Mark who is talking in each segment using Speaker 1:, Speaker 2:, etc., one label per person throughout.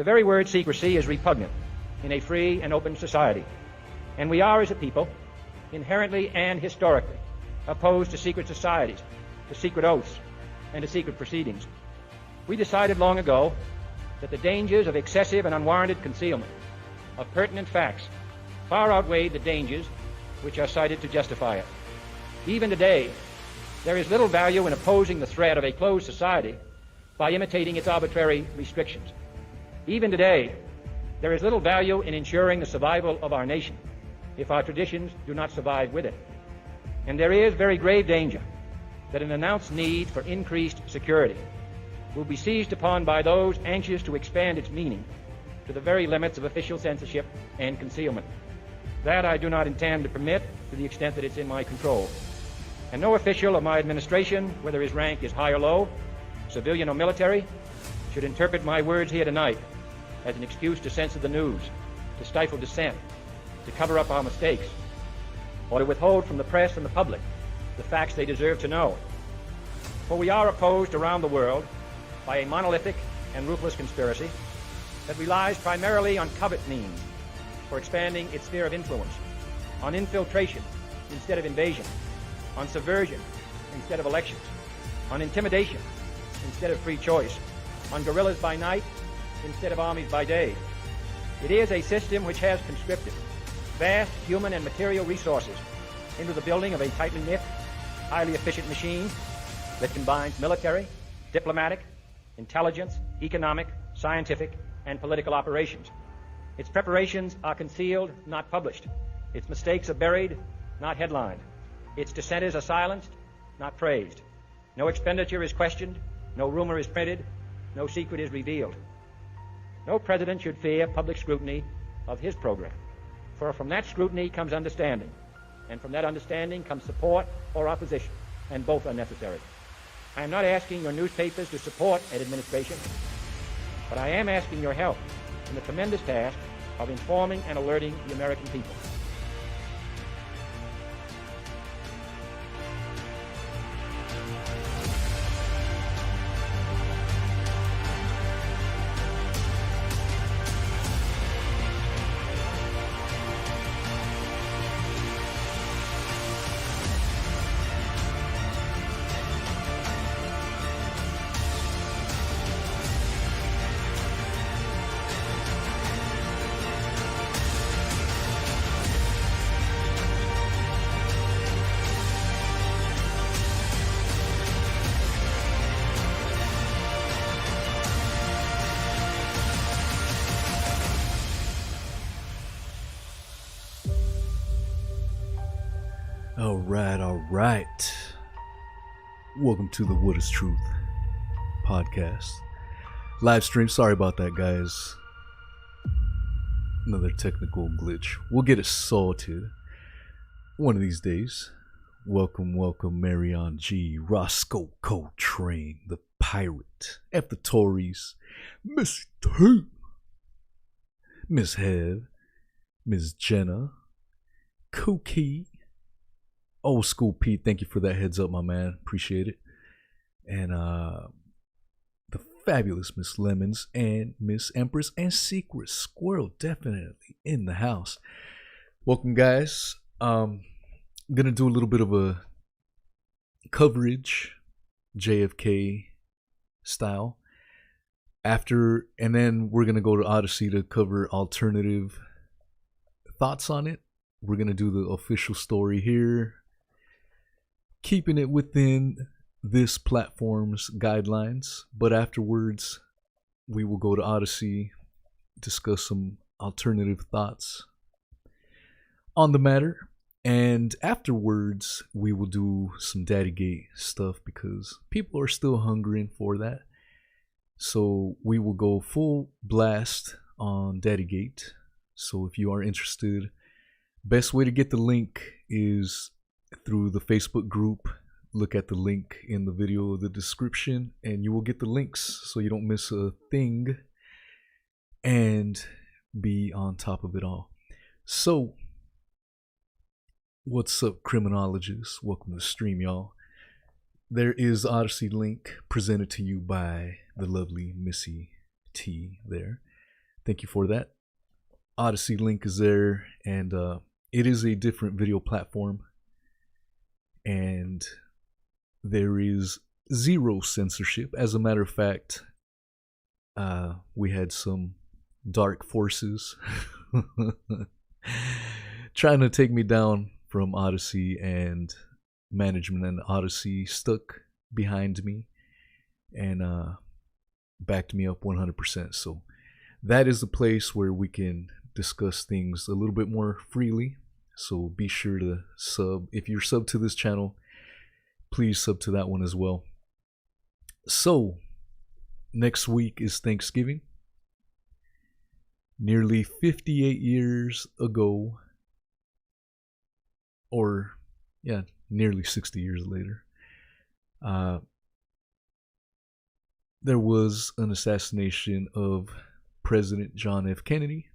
Speaker 1: The very word secrecy is repugnant in a free and open society, and we are, as a people, inherently and historically opposed to secret societies, to secret oaths, and to secret proceedings. We decided long ago that the dangers of excessive and unwarranted concealment of pertinent facts far outweighed the dangers which are cited to justify it. Even today, there is little value in opposing the threat of a closed society by imitating its arbitrary restrictions. Even today, there is little value in ensuring the survival of our nation if our traditions do not survive with it. And there is very grave danger that an announced need for increased security will be seized upon by those anxious to expand its meaning to the very limits of official censorship and concealment. That I do not intend to permit to the extent that it's in my control. And no official of my administration, whether his rank is high or low, civilian or military, should interpret my words here tonight as an excuse to censor the news, to stifle dissent, to cover up our mistakes, or to withhold from the press and the public the facts they deserve to know. For we are opposed around the world by a monolithic and ruthless conspiracy that relies primarily on covert means for expanding its sphere of influence, on infiltration instead of invasion, on subversion instead of elections, on intimidation instead of free choice, on guerrillas by night instead of armies by day. It is a system which has conscripted vast human and material resources into the building of a tightly knit, highly efficient machine that combines military, diplomatic, intelligence, economic, scientific, and political operations. Its preparations are concealed, not published. Its mistakes are buried, not headlined. Its dissenters are silenced, not praised. No expenditure is questioned, no rumor is printed, no secret is revealed. No president should fear public scrutiny of his program, for from that scrutiny comes understanding, and from that understanding comes support or opposition, and both are necessary. I am not asking your newspapers to support an administration, but I am asking your help in the tremendous task of informing and alerting the American people.
Speaker 2: All right. Welcome to the What is Truth podcast. Live stream. Sorry about that, guys. Another technical glitch. We'll get it sorted one of these days. Welcome, Marion G, Roscoe Coltrane, the Pirate, F the Tories, Miss T, Miss Hev, Miss Jenna, Cookie, Old School Pete, thank you for that heads up, my man. Appreciate it. And the fabulous Miss Lemons and Miss Empress and Secret Squirrel definitely in the house. Welcome, guys. I'm gonna do a little bit of a coverage, JFK style. After, and then we're gonna go to Odysee to cover alternative thoughts on it. We're gonna do the official story here, keeping it within this platform's guidelines, but afterwards we will go to Odysee, discuss some alternative thoughts on the matter, and afterwards we will do some Daddygate stuff because people are still hungering for that. So we will go full blast on Daddygate. So if you are interested, best way to get the link is through the Facebook group. Look at the link in the video, the description, and you will get the links so you don't miss a thing and be on top of it all. So, what's up, criminologists? Welcome to the stream, y'all. There is Odysee link presented to you by the lovely Missy T there. Thank you for that. Odysee link is there, and it is a different video platform, and there is zero censorship. As a matter of fact, we had some dark forces trying to take me down from Odysee, and management and Odysee stuck behind me and backed me up 100%. So that is the place where we can discuss things a little bit more freely. So be sure to sub. If you're sub to this channel, please sub to that one as well. So next week is Thanksgiving. Nearly 58 years ago, or yeah, nearly 60 years later, there was an assassination of President John F. Kennedy.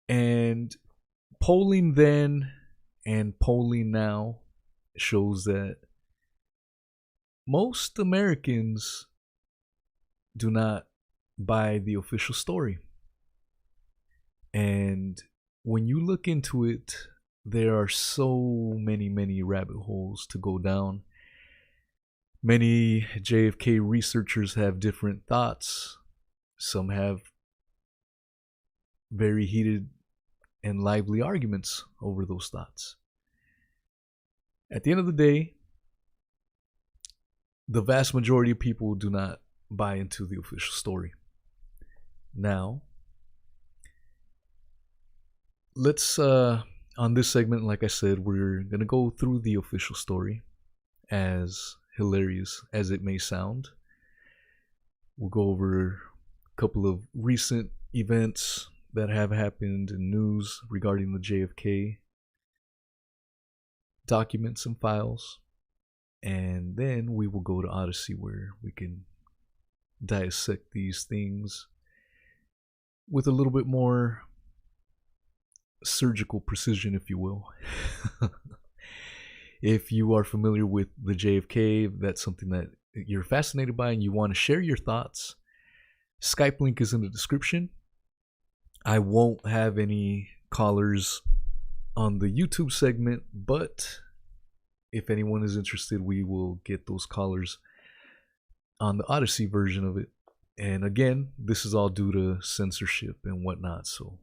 Speaker 2: And polling then and polling now shows that most Americans do not buy the official story. And when you look into it, there are so many rabbit holes to go down. Many JFK researchers have different thoughts. Some have very heated and lively arguments over those thoughts. At the end of the day, the vast majority of people do not buy into the official story. Now, let's, on this segment, like I said, we're going to go through the official story, as hilarious as it may sound. We'll go over a couple of recent events that have happened in news regarding the JFK documents and files. And then we will go to Odysee, where we can dissect these things with a little bit more surgical precision, if you will. If you are familiar with the JFK, if that's something that you're fascinated by and you want to share your thoughts, Skype link is in the description. I won't have any callers on the YouTube segment, but if anyone is interested, we will get those callers on the Odysee version of it. And again, this is all due to censorship and whatnot, so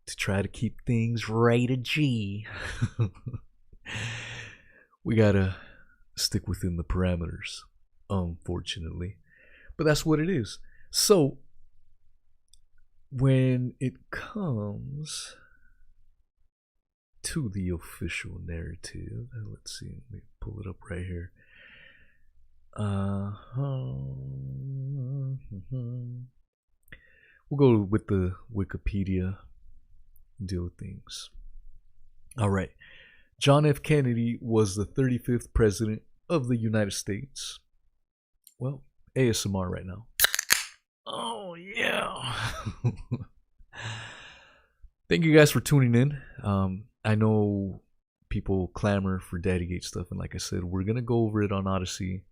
Speaker 2: to try to keep things rated G, we gotta stick within the parameters, unfortunately. But that's what it is. So when it comes to the official narrative, let's see, let me pull it up right here. We'll go with the Wikipedia deal with things. All right. John F. Kennedy was the 35th president of the United States. Well, ASMR right now. Oh, yeah. Thank you guys for tuning in. I know people clamor for Daddygate stuff, and like I said, we're going to go over it on Odysee.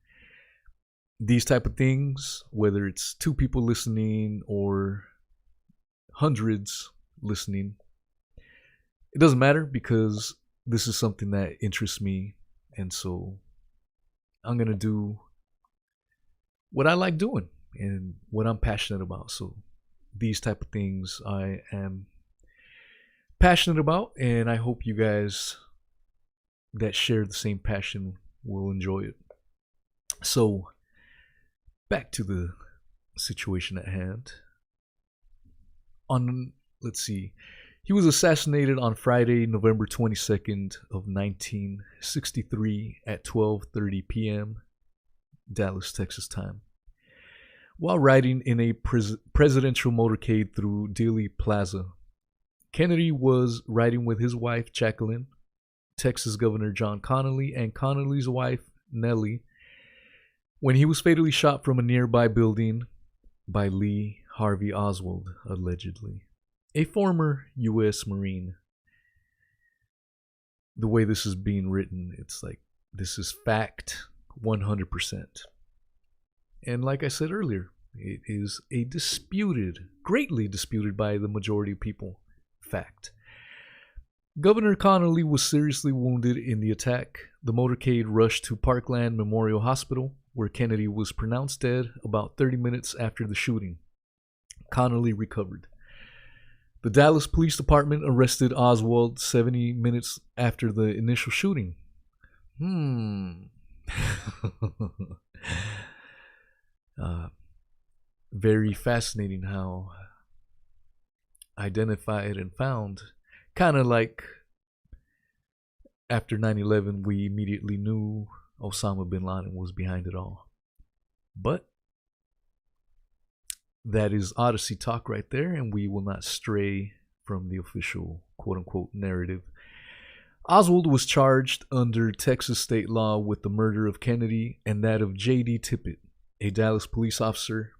Speaker 2: These type of things, whether it's 2 people listening or hundreds listening, it doesn't matter, because this is something that interests me, and so I'm going to do what I like doing and what I'm passionate about. So these type of things I am passionate about, and I hope you guys that share the same passion will enjoy it. So back to the situation at hand. Let's see. He was assassinated on Friday, November 22nd of 1963 at 12:30 p.m. Dallas, Texas time, while riding in a presidential motorcade through Dealey Plaza. Kennedy was riding with his wife, Jacqueline, Texas Governor John Connally, and Connally's wife, Nellie, when he was fatally shot from a nearby building by Lee Harvey Oswald, allegedly, a former U.S. Marine. The way this is being written, it's like, this is fact 100%. And like I said earlier, It is a greatly disputed by the majority of people, fact. Governor Connolly was seriously wounded in the attack. The motorcade rushed to Parkland Memorial Hospital, where Kennedy was pronounced dead about 30 minutes after the shooting. Connolly recovered. The Dallas Police Department arrested Oswald 70 minutes after the initial shooting. Very fascinating how identified and found. Kind of like after 9/11, we immediately knew Osama bin Laden was behind it all. But that is Odysee talk right there, and we will not stray from the official quote-unquote narrative. Oswald was charged under Texas state law with the murder of Kennedy and that of J.D. Tippit, a Dallas police officer.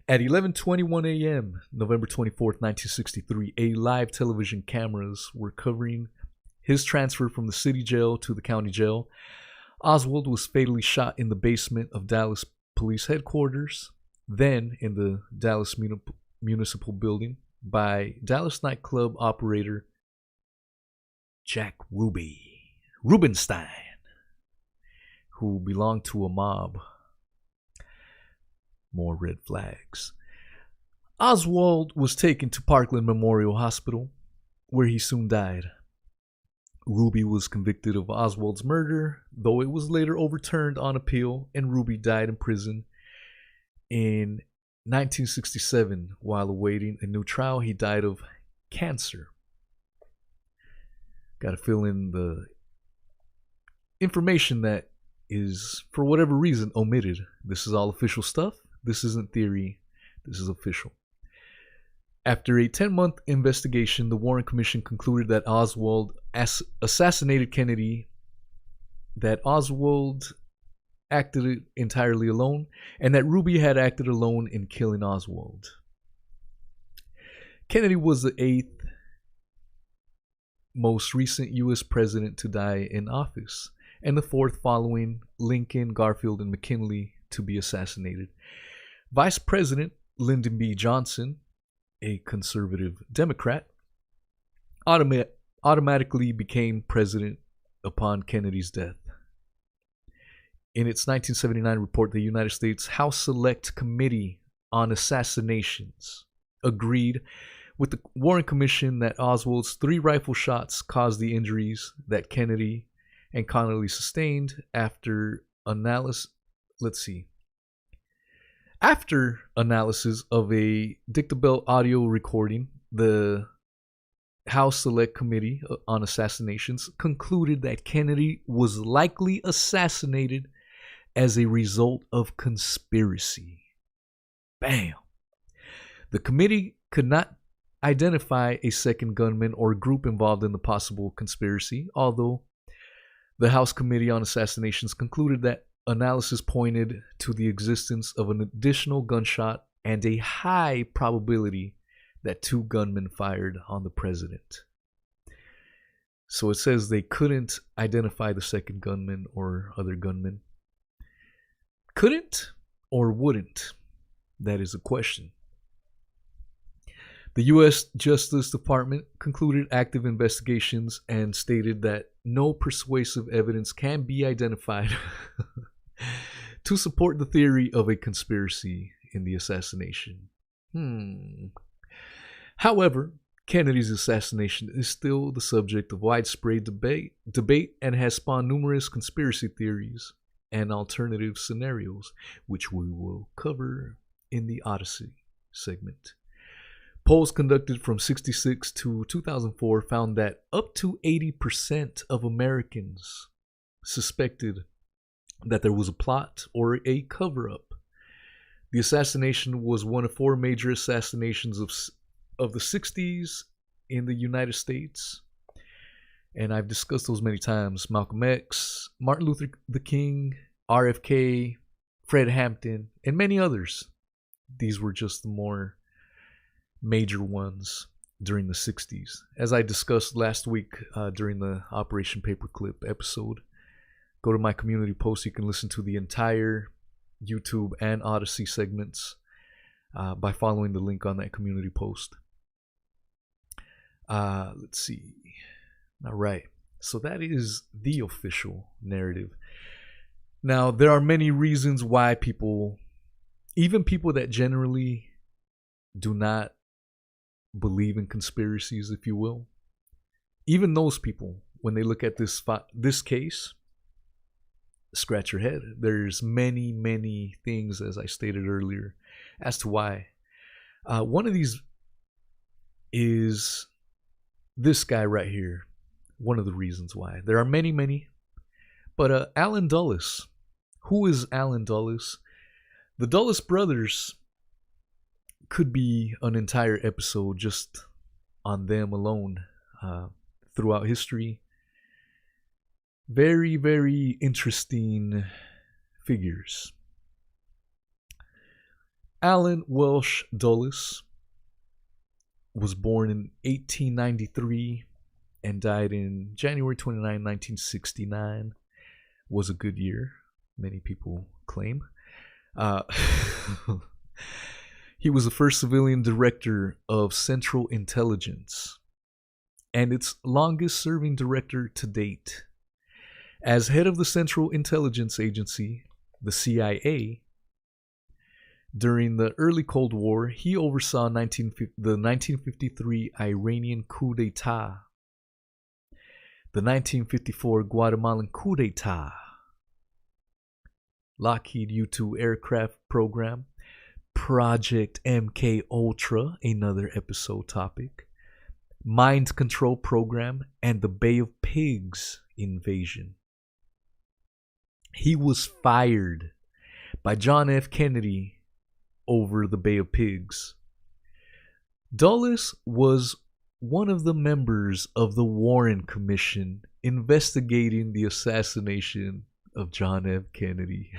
Speaker 2: At 11:21 a.m., November 24th, 1963, live television cameras were covering his transfer from the city jail to the county jail. Oswald was fatally shot in the basement of Dallas Police Headquarters, then in the Dallas Municipal Building, by Dallas nightclub operator Jack Rubenstein, who belonged to a mob. More red flags. Oswald was taken to Parkland Memorial Hospital, where he soon died. Ruby was convicted of Oswald's murder, though it was later overturned on appeal, and Ruby died in prison in 1967. While awaiting a new trial, he died of cancer. Got to fill in the information that is, for whatever reason, omitted. This is all official stuff. This isn't theory. This is official. After a 10-month investigation, the Warren Commission concluded that Oswald assassinated Kennedy, that Oswald acted entirely alone, and that Ruby had acted alone in killing Oswald. Kennedy was the 8th most recent U.S. president to die in office, and the 4th following Lincoln, Garfield, and McKinley to be assassinated. Vice President Lyndon B. Johnson, a conservative Democrat, automatically became president upon Kennedy's death. In its 1979 report, the United States House Select Committee on Assassinations agreed with the Warren Commission that Oswald's 3 rifle shots caused the injuries that Kennedy and Connolly sustained. After analysis of a dictable audio recording, the House Select Committee on Assassinations concluded that Kennedy was likely assassinated as a result of conspiracy. Bam! The committee could not identify a second gunman or group involved in the possible conspiracy, although the House Committee on Assassinations concluded that analysis pointed to the existence of an additional gunshot and a high probability that 2 gunmen fired on the president. So it says they couldn't identify the second gunman or other gunmen. Couldn't or wouldn't? That is a question. The U.S. Justice Department concluded active investigations and stated that no persuasive evidence can be identified to support the theory of a conspiracy in the assassination. However, Kennedy's assassination is still the subject of widespread debate and has spawned numerous conspiracy theories and alternative scenarios, which we will cover in the Odysee segment. Polls conducted from 1966 to 2004 found that up to 80% of Americans suspected that there was a plot or a cover-up. The assassination was one of 4 major assassinations of the 60s in the United States. And I've discussed those many times. Malcolm X, Martin Luther King, RFK, Fred Hampton, and many others. These were just the more major ones during the 60s. As I discussed last week during the Operation Paperclip episode, go to my community post. You can listen to the entire YouTube and Odysee segments by following the link on that community post. Let's see. All right. So that is the official narrative. Now, there are many reasons why people, even people that generally do not believe in conspiracies, if you will, even those people, when they look at this case, scratch your head. There's many things, as I stated earlier, as to why. One of these is this guy right here. One of the reasons why. There are many. But Alan Dulles. Who is Alan Dulles? The Dulles brothers could be an entire episode just on them alone throughout history. Very interesting figures. Alan Welsh Dulles was born in 1893 and died in January 29, 1969. Was a good year, many people claim. He was the first civilian director of Central Intelligence and its longest serving director to date. As head of the Central Intelligence Agency, the CIA, during the early Cold War, he oversaw the 1953 Iranian coup d'etat, the 1954 Guatemalan coup d'etat, Lockheed U-2 aircraft program, Project MK Ultra, another episode topic, mind control program, and the Bay of Pigs invasion. He was fired by John F. Kennedy over the Bay of Pigs. Dulles was one of the members of the Warren Commission investigating the assassination of John F. Kennedy.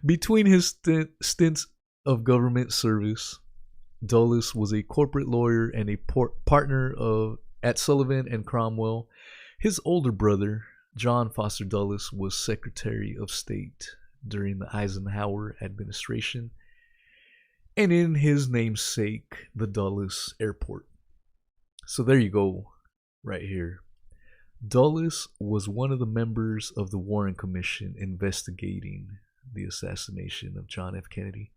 Speaker 2: Between his stints of government service, Dulles was a corporate lawyer and a partner at Sullivan and Cromwell. His older brother, John Foster Dulles, was Secretary of State during the Eisenhower administration, and in his namesake, the Dulles Airport. So there you go, right here. Dulles was one of the members of the Warren Commission investigating the assassination of John F. Kennedy.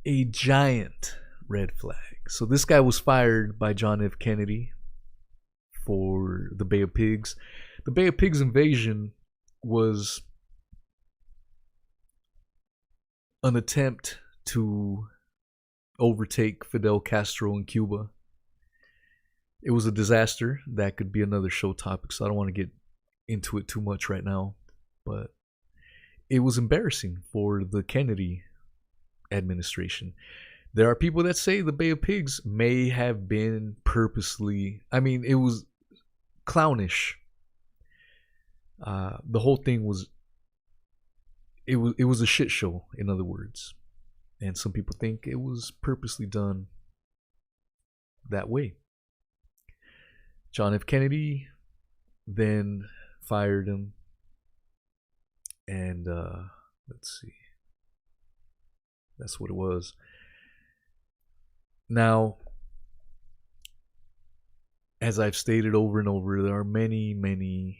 Speaker 2: A giant red flag. So this guy was fired by John F. Kennedy for the Bay of Pigs. The Bay of Pigs invasion was an attempt to overtake Fidel Castro in Cuba. It was a disaster. That could be another show topic, so I don't want to get into it too much right now. But it was embarrassing for the Kennedy administration. There are people that say the Bay of Pigs may have been purposely, it was clownish. The whole thing was, it was a shit show, in other words. And some people think it was purposely done that way. John F. Kennedy then fired him. And let's see. That's what it was. Now, as I've stated over and over, there are many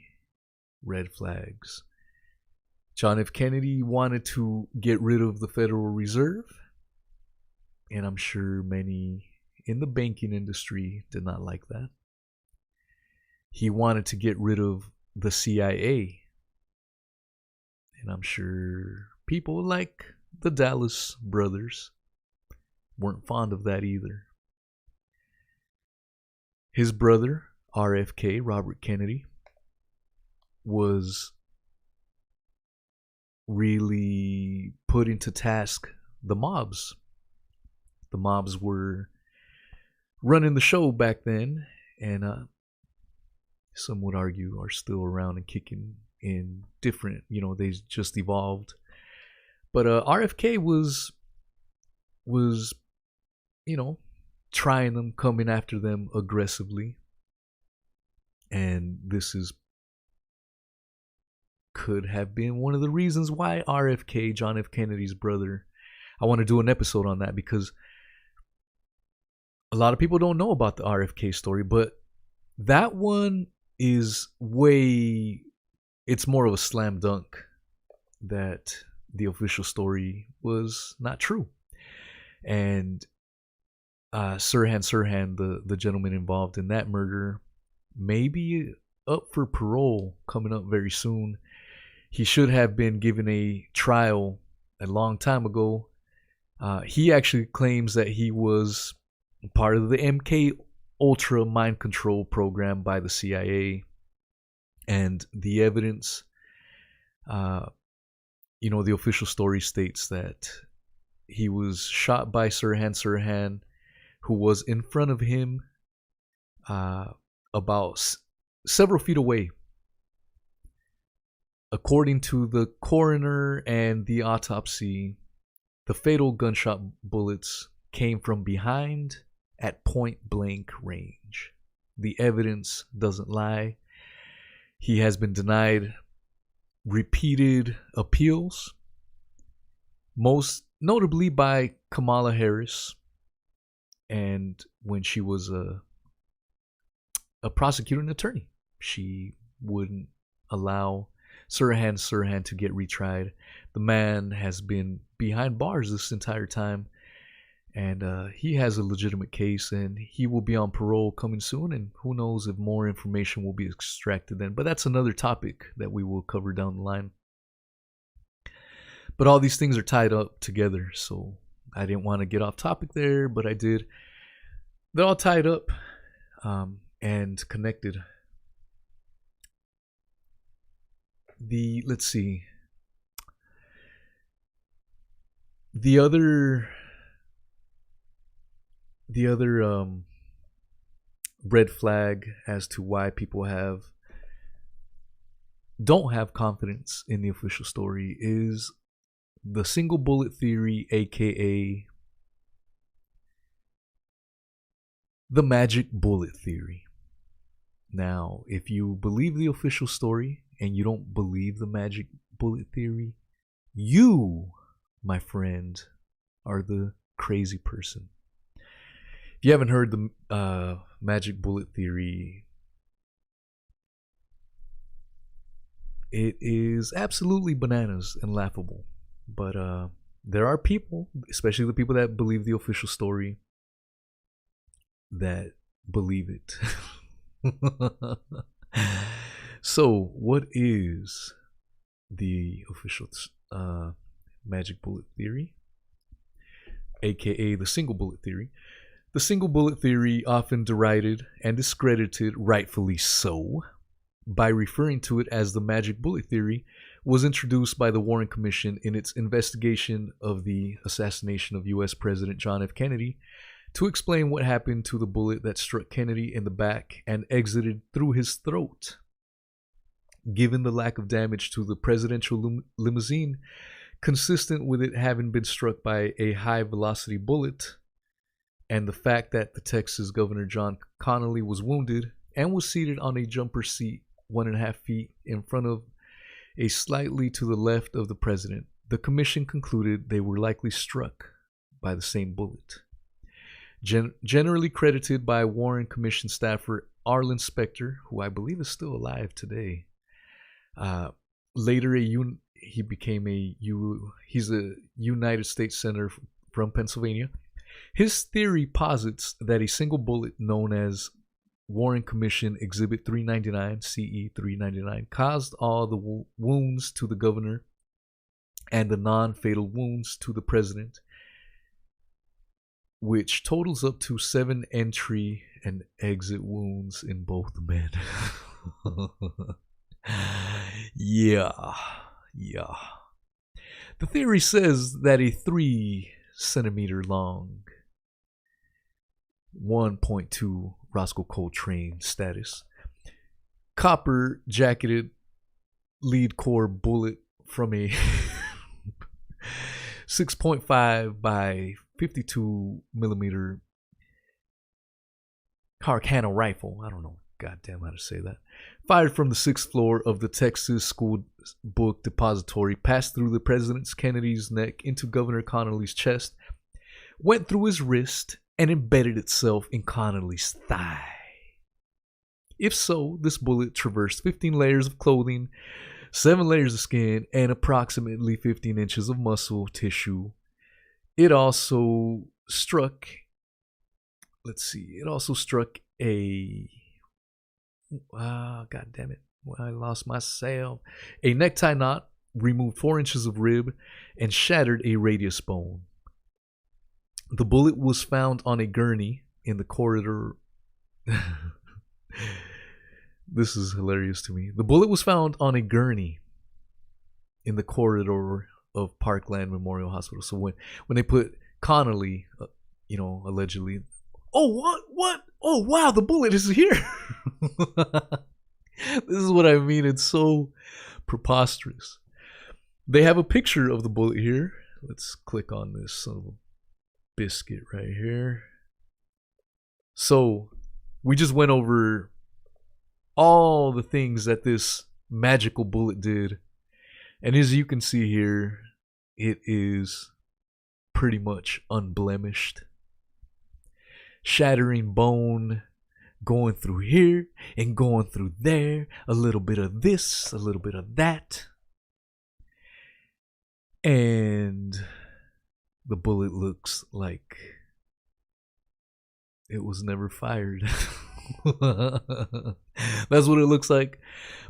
Speaker 2: red flags. John F. Kennedy wanted to get rid of the Federal Reserve, and I'm sure many in the banking industry did not like that. He wanted to get rid of the CIA, and I'm sure people like the Dallas brothers weren't fond of that either. His brother, RFK, Robert Kennedy, was really putting to task the mobs. The mobs were running the show back then, and some would argue are still around and kicking in different, they just evolved. But RFK was trying them, coming after them aggressively. And this is could have been one of the reasons why RFK, John F. Kennedy's brother, I want to do an episode on that because a lot of people don't know about the RFK story, but that one is it's more of a slam dunk that the official story was not true. And Sirhan, the gentleman involved in that murder, may be up for parole coming up very soon. He should have been given a trial a long time ago. He actually claims that he was part of the MK Ultra mind control program by the CIA, and the evidence, the official story states that he was shot by Sirhan, who was in front of him, about several feet away. According to the coroner and the autopsy, the fatal gunshot bullets came from behind at point blank range. The evidence doesn't lie. He has been denied repeated appeals, most notably by Kamala Harris, and when she was a prosecuting attorney, she wouldn't allow Sirhan to get retried. The man has been behind bars this entire time, and he has a legitimate case, and he will be on parole coming soon, and who knows if more information will be extracted then. But that's another topic that we will cover down the line. But all these things are tied up together, so I didn't want to get off topic there, but I did. They're all tied up and connected. Let's see. The other red flag as to why people don't have confidence in the official story is the single bullet theory, aka the magic bullet theory. Now, if you believe the official story and you don't believe the magic bullet theory, you, my friend, are the crazy person. If you haven't heard the magic bullet theory, it is absolutely bananas and laughable. But there are people, especially the people that believe the official story, that believe it. So, what is the official magic bullet theory, aka the single bullet theory? The single bullet theory, often derided and discredited, rightfully so, by referring to it as the magic bullet theory, was introduced by the Warren Commission in its investigation of the assassination of U.S. President John F. Kennedy to explain what happened to the bullet that struck Kennedy in the back and exited through his throat. Given the lack of damage to the presidential limousine, consistent with it having been struck by a high-velocity bullet, and the fact that the Texas Governor John Connally was wounded and was seated on a jumper seat 1.5 feet in front of a slightly to the left of the president, the commission concluded they were likely struck by the same bullet. Generally credited by Warren Commission staffer Arlen Specter, who I believe is still alive today. Later, he's a United States Senator from Pennsylvania. His theory posits that a single bullet known as Warren Commission Exhibit 399, CE 399, caused all the wounds to the governor and the non-fatal wounds to the president, which totals up to 7 entry and exit wounds in both men. Yeah. The theory says that a 3 centimeter long 1.2 Roscoe Coltrane status copper jacketed lead core bullet from a 6.5 by 52 millimeter Carcano rifle, I don't know goddamn how to say that, fired from the 6th floor of the Texas School Book Depository, passed through the President Kennedy's neck into Governor Connolly's chest, went through his wrist, and embedded itself in Connolly's thigh. If so, this bullet traversed 15 layers of clothing, 7 layers of skin, and approximately 15 inches of muscle tissue. It also struck, a, God damn it, I lost myself. A necktie knot, removed 4 inches of rib, and shattered a radius bone. The bullet was found on a gurney in the corridor. This is hilarious to me. The bullet was found on a gurney in the corridor of Parkland Memorial Hospital. So when they put Connolly, allegedly, oh, what? Oh, wow, the bullet is here. This is what I mean. It's so preposterous. They have a picture of the bullet here. Let's click on this son of a biscuit right here. So we just went over all the things that this magical bullet did, and as you can see here, it is pretty much unblemished. Shattering bone, going through here and going through there, a little bit of this, a little bit of that, and the bullet looks like it was never fired. That's what it looks like.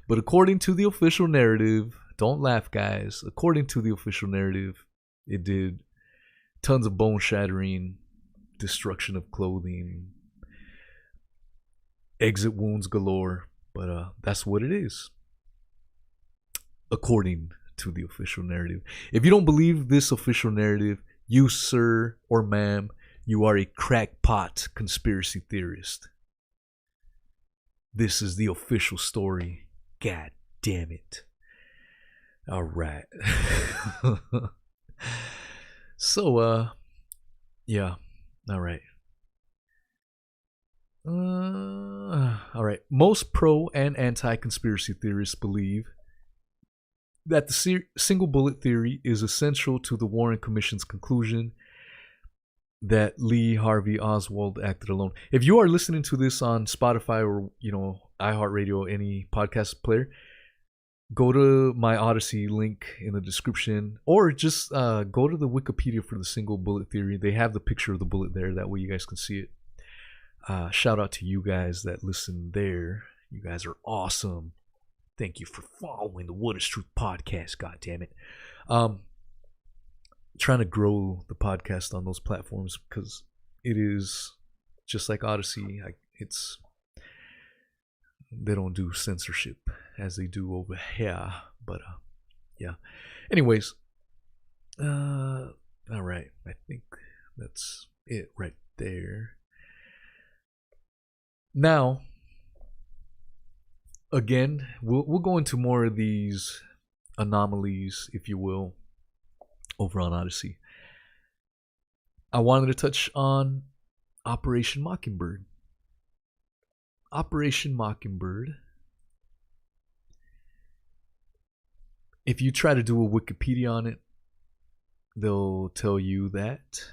Speaker 2: But according to the official narrative, don't laugh, guys. According to the official narrative, it did tons of bone shattering, destruction of clothing, exit wounds galore. But that's what it is, according to the official narrative. If you don't believe this official narrative, you, sir or ma'am, you are a crackpot conspiracy theorist. This is the official story. God damn it. All right. So, yeah. All right. All right. Most pro and anti-conspiracy theorists believe that the single bullet theory is essential to the Warren Commission's conclusion that Lee Harvey Oswald acted alone. If you are listening to this on Spotify or, iHeartRadio, any podcast player, go to my Odysee link in the description, or just go to the Wikipedia for the single bullet theory. They have the picture of the bullet there. That way you guys can see it. Shout out to you guys that listen there. You guys are awesome. Thank you for following the What is Truth podcast. God damn it. Trying to grow the podcast on those platforms because it is just like Odysee. They don't do censorship as they do over here. But yeah. Anyways, all right. I think that's it right there. Now, again, we'll go into more of these anomalies, if you will, over on Odysee. I wanted to touch on Operation Mockingbird. Operation Mockingbird. If you try to do a Wikipedia on it, they'll tell you that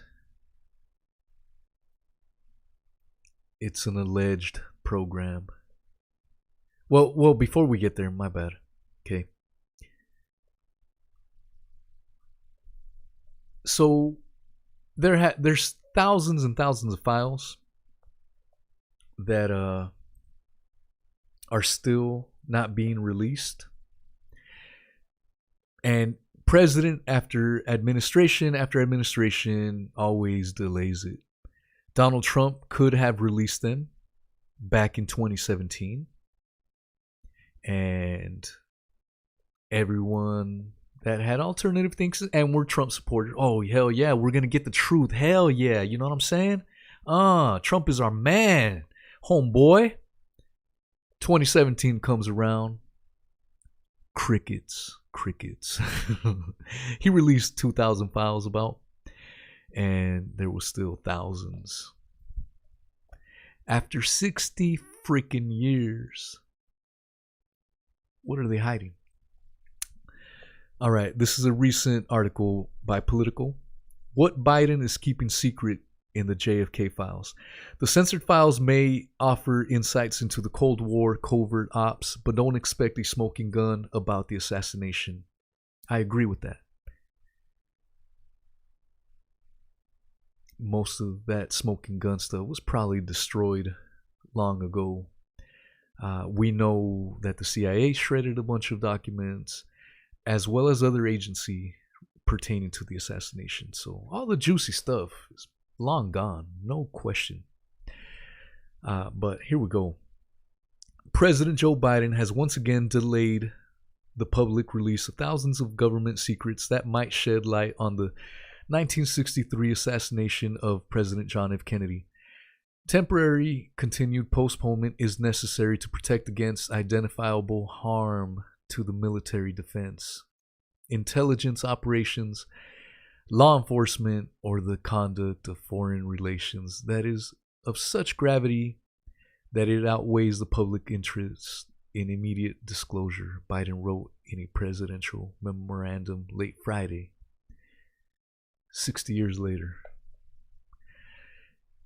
Speaker 2: it's an alleged program. Well, before we get there, my bad. Okay. So there's thousands and thousands of files that are still not being released, and president after administration always delays it. Donald Trump could have released them back in 2017, and everyone that had alternative things and were Trump supporters, oh hell yeah, we're gonna get the truth, hell yeah, you know what I'm saying? Trump is our man, homeboy. 2017 comes around, crickets. He released 2,000 files about, and there was still thousands. After 60 freaking years, What are they hiding? All right, this is a recent article by Political. What Biden is keeping secret in the JFK files. The censored files may offer insights into the Cold War covert ops, but don't expect a smoking gun about the assassination. I agree with that. Most of that smoking gun stuff was probably destroyed long ago. We know that the CIA shredded a bunch of documents, as well as other agency pertaining to the assassination. So all the juicy stuff is long gone, no question. But here we go. President Joe Biden has once again delayed the public release of thousands of government secrets that might shed light on the 1963 assassination of President John F. Kennedy. Temporary continued postponement is necessary to protect against identifiable harm to the military defense, intelligence operations, law enforcement, or the conduct of foreign relations that is of such gravity that it outweighs the public interest in immediate disclosure, Biden wrote in a presidential memorandum late Friday, 60 years later.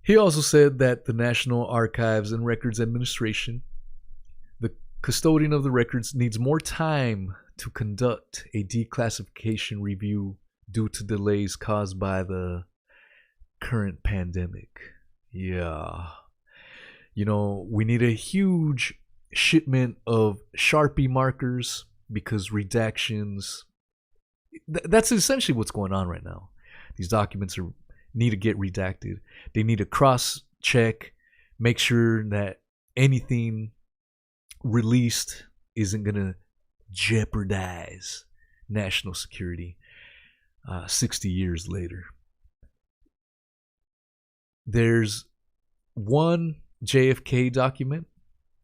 Speaker 2: He also said that the National Archives and Records Administration, the custodian of the records, needs more time to conduct a declassification review due to delays caused by the current pandemic. Yeah. You know, we need a huge shipment of Sharpie markers because redactions, that's essentially what's going on right now. These documents need to get redacted. They need to cross-check, make sure that anything released isn't going to jeopardize national security 60 years later. There's one JFK document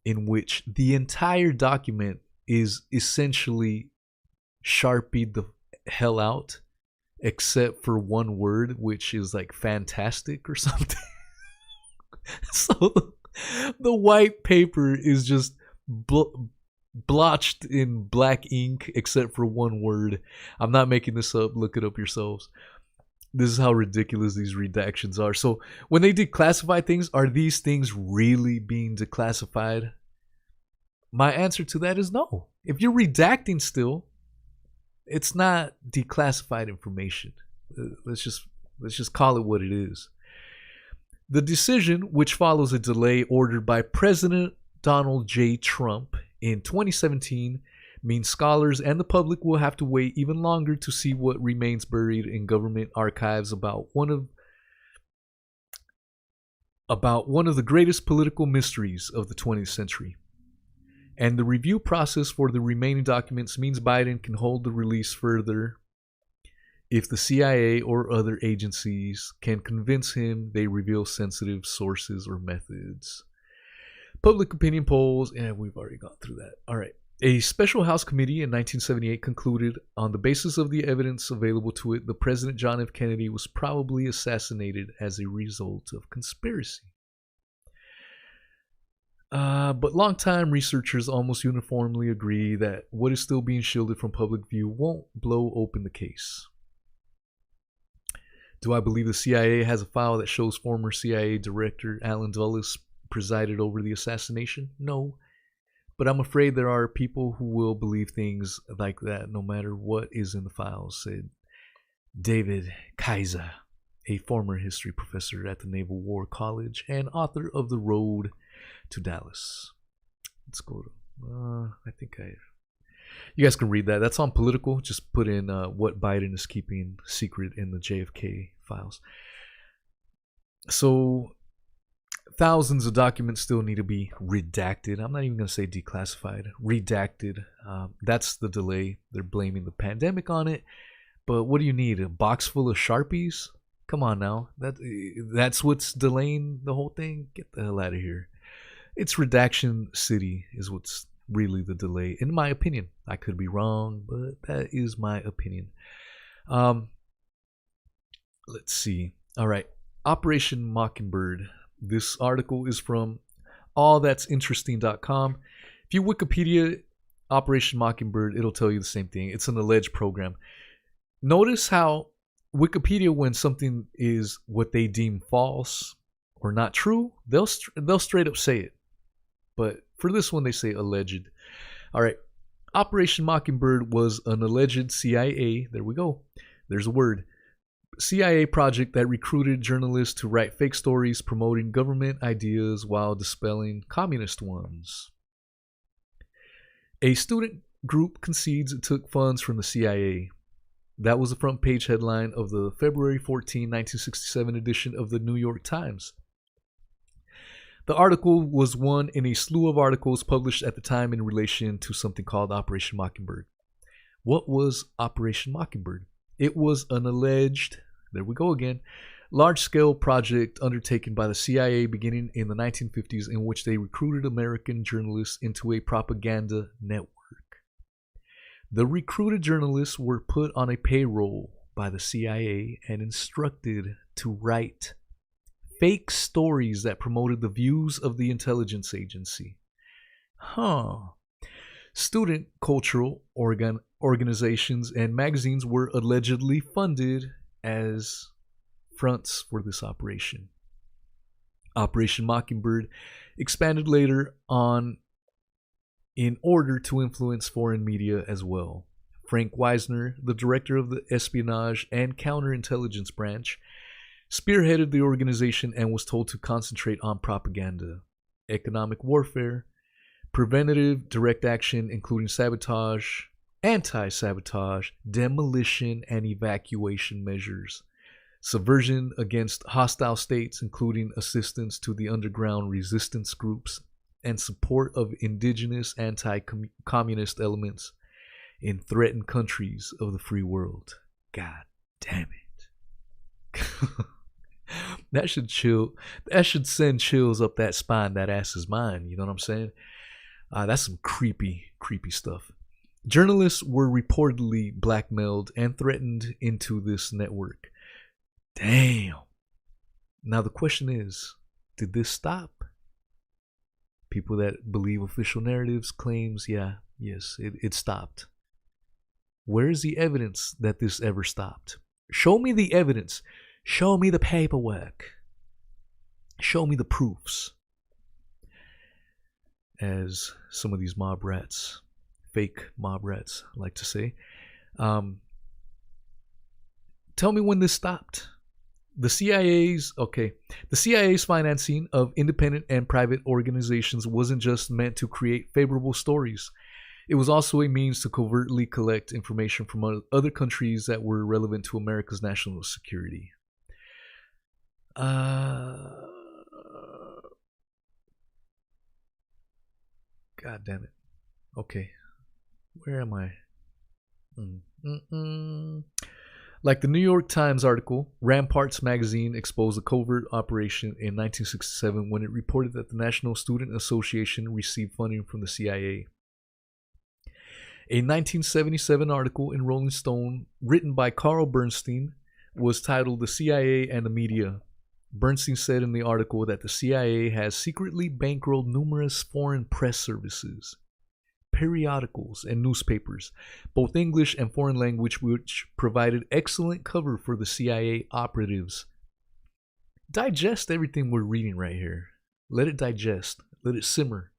Speaker 2: in which the entire document is essentially Sharpied the hell out, except for one word, which is like fantastic or something. So the white paper is just blotched in black ink except for one word. I'm not making this up. Look it up yourselves. This is how ridiculous these redactions are. So when they declassify things, are these things really being declassified? My answer to that is no. If you're redacting still, it's not declassified information. Let's just call it what it is. The decision, which follows a delay ordered by President Donald J. Trump in 2017, means scholars and the public will have to wait even longer to see what remains buried in government archives about one of the greatest political mysteries of the 20th century. And the review process for the remaining documents means Biden can hold the release further if the CIA or other agencies can convince him they reveal sensitive sources or methods. Public opinion polls, and we've already gone through that. All right. A special House committee in 1978 concluded, on the basis of the evidence available to it, that President John F. Kennedy was probably assassinated as a result of conspiracy. But longtime researchers almost uniformly agree that what is still being shielded from public view won't blow open the case. Do I believe the CIA has a file that shows former CIA Director Allen Dulles presided over the assassination? No. But I'm afraid there are people who will believe things like that no matter what is in the files, said David Kaiser, a former history professor at the Naval War College and author of The Road to Dallas. Let's go to, you guys can read that. That's on Political. Just put in what Biden is keeping secret in the JFK files. So thousands of documents still need to be redacted. I'm not even going to say declassified. Redacted. That's the delay. They're blaming the pandemic on it. But what do you need? A box full of Sharpies? Come on now. That's what's delaying the whole thing? Get the hell out of here. It's redaction city is what's really the delay, in my opinion. I could be wrong, but that is my opinion. Let's see. All right. Operation Mockingbird. This article is from allthat'sinteresting.com. If you Wikipedia Operation Mockingbird, it'll tell you the same thing. It's an alleged program. Notice how Wikipedia, when something is what they deem false or not true, they'll straight up say it. But for this one, they say alleged. All right. Operation Mockingbird was an alleged CIA, there we go, there's a word, CIA project that recruited journalists to write fake stories promoting government ideas while dispelling communist ones. A student group concedes it took funds from the CIA. That was the front page headline of the February 14, 1967 edition of the New York Times. The article was one in a slew of articles published at the time in relation to something called Operation Mockingbird. What was Operation Mockingbird? It was an alleged, there we go again, large-scale project undertaken by the CIA beginning in the 1950s in which they recruited American journalists into a propaganda network. The recruited journalists were put on a payroll by the CIA and instructed to write fake stories that promoted the views of the intelligence agency. Student cultural organizations and magazines were allegedly funded as fronts for this operation. Operation Mockingbird expanded later on in order to influence foreign media as well. Frank Wisner, the director of the Espionage and Counterintelligence Branch, spearheaded the organization and was told to concentrate on propaganda, economic warfare, preventative direct action including sabotage, anti-sabotage, demolition and evacuation measures, subversion against hostile states including assistance to the underground resistance groups, and support of indigenous anti-communist elements in threatened countries of the free world. God damn it. That should send chills up that spine, that ass is mine. You know what I'm saying? That's some creepy stuff. Journalists were reportedly blackmailed and threatened into this network. Damn. Now the question is, did this stop? People that believe official narratives claims, yes, it stopped. Where is the evidence that this ever stopped? Show me the evidence. Show me the paperwork. Show me the proofs. As some of these mob rats, fake mob rats, like to say. Tell me when this stopped. The CIA's financing of independent and private organizations wasn't just meant to create favorable stories. It was also a means to covertly collect information from other countries that were relevant to America's national security. God damn it. Okay. Where am I? Like the New York Times article, Ramparts magazine exposed a covert operation in 1967 when it reported that the National Student Association received funding from the CIA. A 1977 article in Rolling Stone, written by Carl Bernstein, was titled "The CIA and the Media." Bernstein said in the article that the CIA has secretly bankrolled numerous foreign press services, periodicals, and newspapers, both English and foreign language, which provided excellent cover for the CIA operatives. Digest everything we're reading right here. Let it digest. Let it simmer.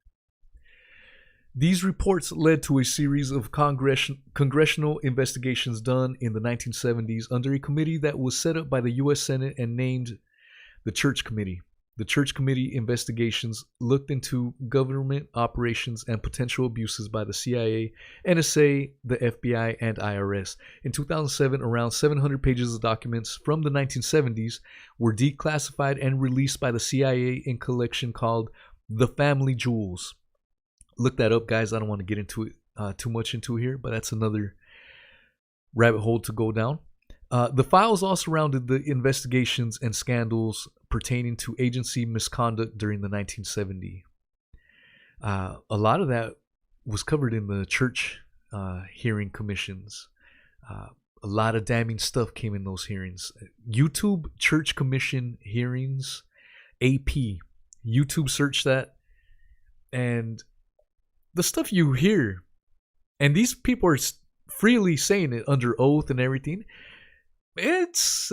Speaker 2: These reports led to a series of congressional investigations done in the 1970s under a committee that was set up by the U.S. Senate and named the Church Committee. The Church Committee investigations looked into government operations and potential abuses by the CIA, NSA, the FBI, and IRS. In 2007, around 700 pages of documents from the 1970s were declassified and released by the CIA in a collection called The Family Jewels. Look that up, guys. I don't want to get into it too much into here, but that's another rabbit hole to go down. The files all surrounded the investigations and scandals pertaining to agency misconduct during the 1970s. A lot of that was covered in the church hearing commissions. A lot of damning stuff came in those hearings. YouTube Church Commission hearings, AP. YouTube search that, and the stuff you hear and these people are freely saying it under oath and everything. It's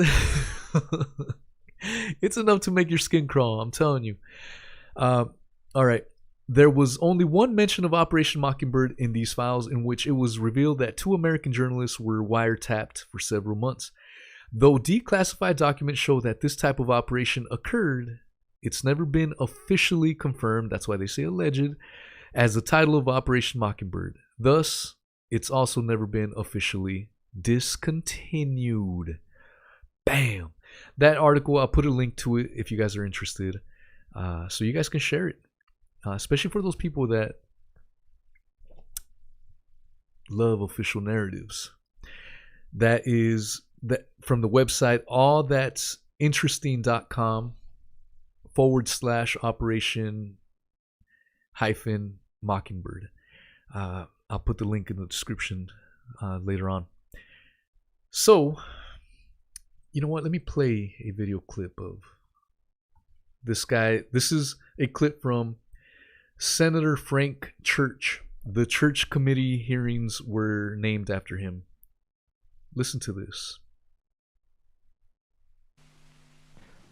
Speaker 2: it's enough to make your skin crawl, I'm telling you. All right. There was only one mention of Operation Mockingbird in these files, in which it was revealed that 2 American journalists were wiretapped for several months. Though declassified documents show that this type of operation occurred, it's never been officially confirmed, that's why they say alleged, as the title of Operation Mockingbird. Thus, it's also never been officially discontinued. Bam! That article, I'll put a link to it if you guys are interested, so you guys can share it. Especially for those people that love official narratives. That is from the website allthat'sinteresting.com/Operation Mockingbird. I'll put the link in the description later on. So, you know what? Let me play a video clip of this guy. This is a clip from Senator Frank Church. The Church Committee hearings were named after him. Listen to this.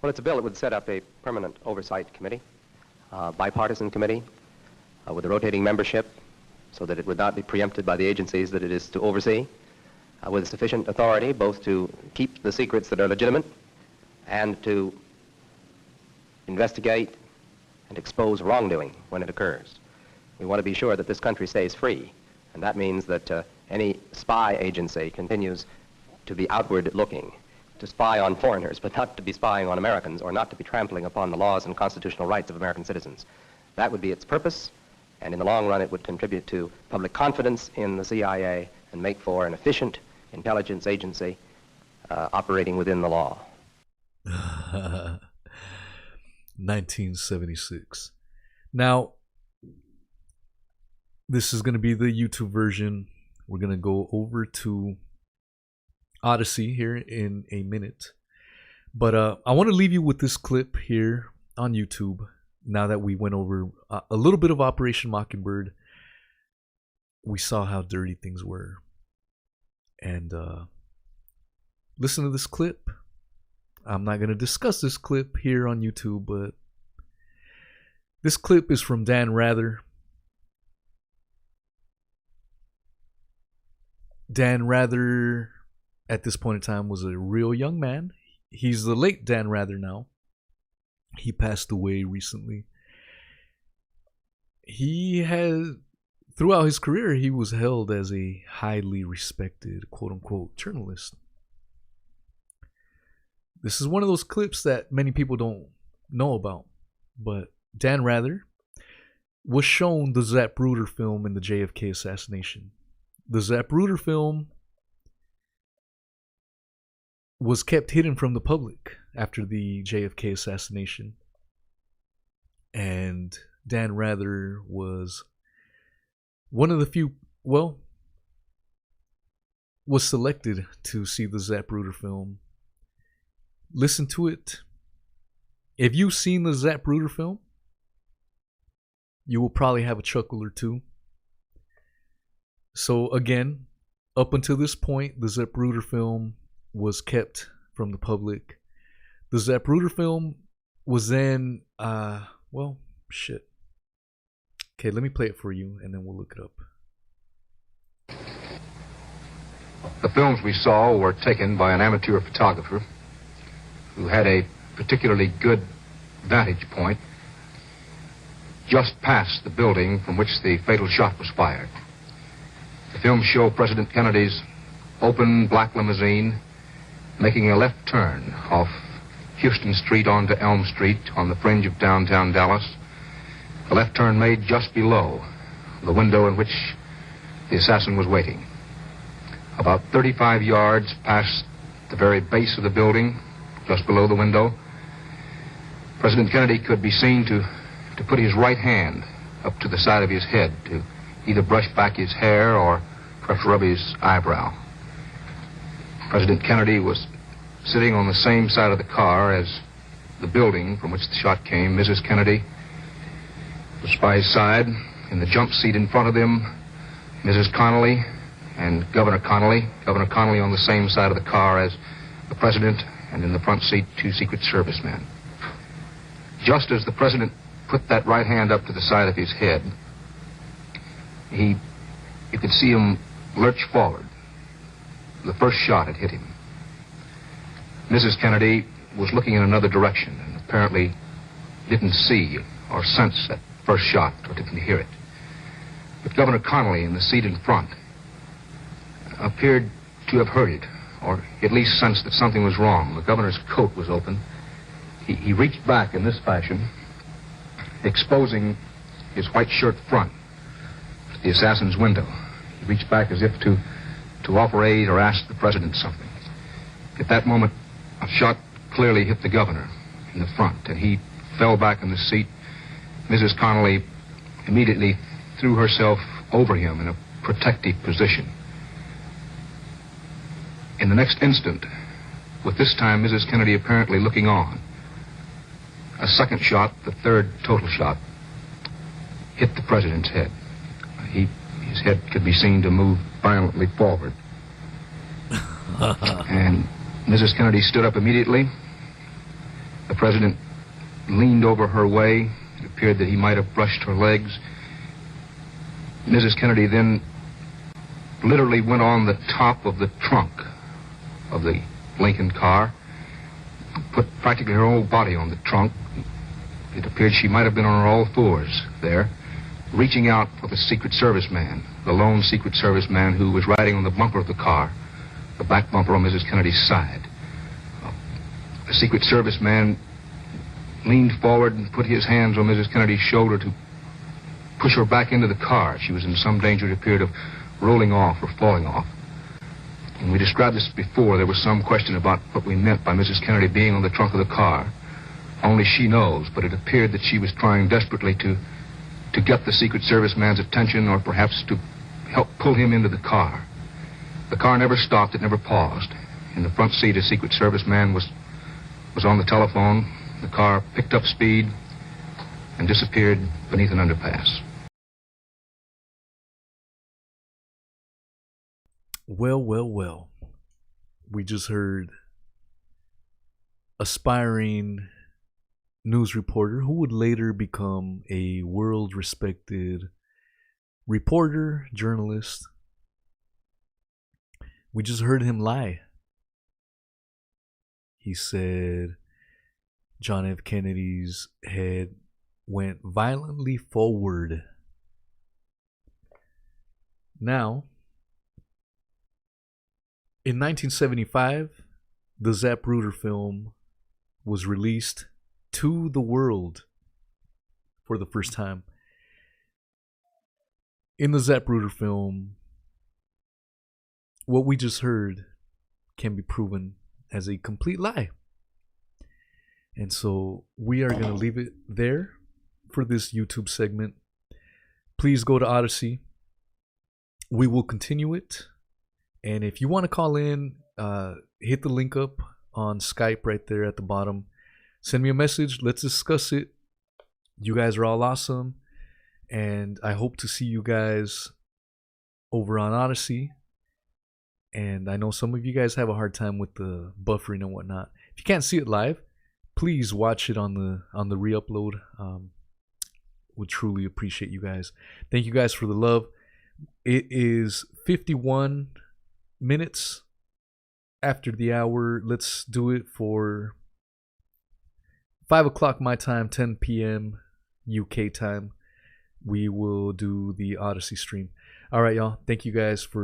Speaker 3: Well, it's a bill that would set up a permanent oversight committee, bipartisan committee, with a rotating membership so that it would not be preempted by the agencies that it is to oversee, with sufficient authority both to keep the secrets that are legitimate and to investigate and expose wrongdoing when it occurs. We want to be sure that this country stays free, and that means that any spy agency continues to be outward looking, to spy on foreigners, but not to be spying on Americans or not to be trampling upon the laws and constitutional rights of American citizens. That would be its purpose, and in the long run it would contribute to public confidence in the CIA and make for an efficient intelligence agency operating within the law.
Speaker 2: 1976. Now, this is going to be the YouTube version. We're going to go over to Odysee here in a minute. But I want to leave you with this clip here on YouTube. Now that we went over a little bit of Operation Mockingbird, we saw how dirty things were. And listen to this clip. I'm not going to discuss this clip here on YouTube, but this clip is from Dan Rather. Dan Rather, at this point in time, was a real young man. He's the late Dan Rather now. He passed away recently. He had, throughout his career, he was held as a highly respected, quote-unquote, journalist. This is one of those clips that many people don't know about. But Dan Rather was shown the Zapruder film in the JFK assassination. The Zapruder film was kept hidden from the public after the JFK assassination. And Dan Rather was one of the few, was selected to see the Zapruder film. Listen to it. If you've seen the Zapruder film, you will probably have a chuckle or two. So again, up until this point, the Zapruder film was kept from the public. The Zapruder film was then, shit. Okay, let me play it for you and then we'll look it up.
Speaker 4: The films we saw were taken by an amateur photographer who had a particularly good vantage point just past the building from which the fatal shot was fired. The films show President Kennedy's open black limousine making a left turn off Houston Street onto Elm Street on the fringe of downtown Dallas. A left turn made just below the window in which the assassin was waiting. About 35 yards past the very base of the building, just below the window, President Kennedy could be seen to put his right hand up to the side of his head to either brush back his hair or perhaps rub his eyebrow. President Kennedy was sitting on the same side of the car as the building from which the shot came. Mrs. Kennedy was by his side in the jump seat in front of him, Mrs. Connolly and Governor Connolly. Governor Connolly on the same side of the car as the president, and in the front seat, 2 Secret Service men. Just as the president put that right hand up to the side of his head, you could see him lurch forward. The first shot had hit him. Mrs. Kennedy was looking in another direction and apparently didn't see or sense that first shot or didn't hear it. But Governor Connolly in the seat in front appeared to have heard it, or at least sensed that something was wrong. The governor's coat was open. He reached back in this fashion, exposing his white shirt front to the assassin's window. He reached back as if to offer aid or ask the president something. At that moment, a shot clearly hit the governor in the front, and he fell back in the seat. Mrs. Connolly immediately threw herself over him in a protective position. In the next instant, with this time Mrs. Kennedy apparently looking on, a second shot, the third total shot, hit the president's head. His head could be seen to move violently forward. And Mrs. Kennedy stood up immediately. The president leaned over her way. It appeared that he might have brushed her legs. Mrs. Kennedy then literally went on the top of the trunk of the Lincoln car, put practically her whole body on the trunk. It appeared she might have been on her all fours there, reaching out for the Secret Service man, the lone Secret Service man who was riding on the bumper of the car, the back bumper on Mrs. Kennedy's side. The Secret Service man leaned forward and put his hands on Mrs. Kennedy's shoulder to push her back into the car. She was in some danger, it appeared, of rolling off or falling off. When we described this before, there was some question about what we meant by Mrs. Kennedy being on the trunk of the car. Only she knows, but it appeared that she was trying desperately to get the Secret Service man's attention, or perhaps to help pull him into the car. The car never stopped, it never paused. In the front seat, a Secret Service man was on the telephone. The car picked up speed and disappeared beneath an underpass.
Speaker 2: Well. We just heard aspiring news reporter who would later become a world-respected reporter, journalist. We just heard him lie. He said John F. Kennedy's head went violently forward. Now, in 1975, the Zapruder film was released to the world for the first time. In the Zapruder film, what we just heard can be proven as a complete lie. And so we are going to leave it there for this YouTube segment. Please go to Odysee. We will continue it. And if you want to call in, hit the link up on Skype right there at the bottom. Send me a message. Let's discuss it. You guys are all awesome. And I hope to see you guys over on Odysee. And I know some of you guys have a hard time with the buffering and whatnot. If you can't see it live, please watch it on the re-upload. Would truly appreciate you guys. Thank you guys for the love. It is 51 minutes after the hour. Let's do it for 5 o'clock my time, 10 p.m. UK time. We will do the Odysee stream. All right, y'all. Thank you guys for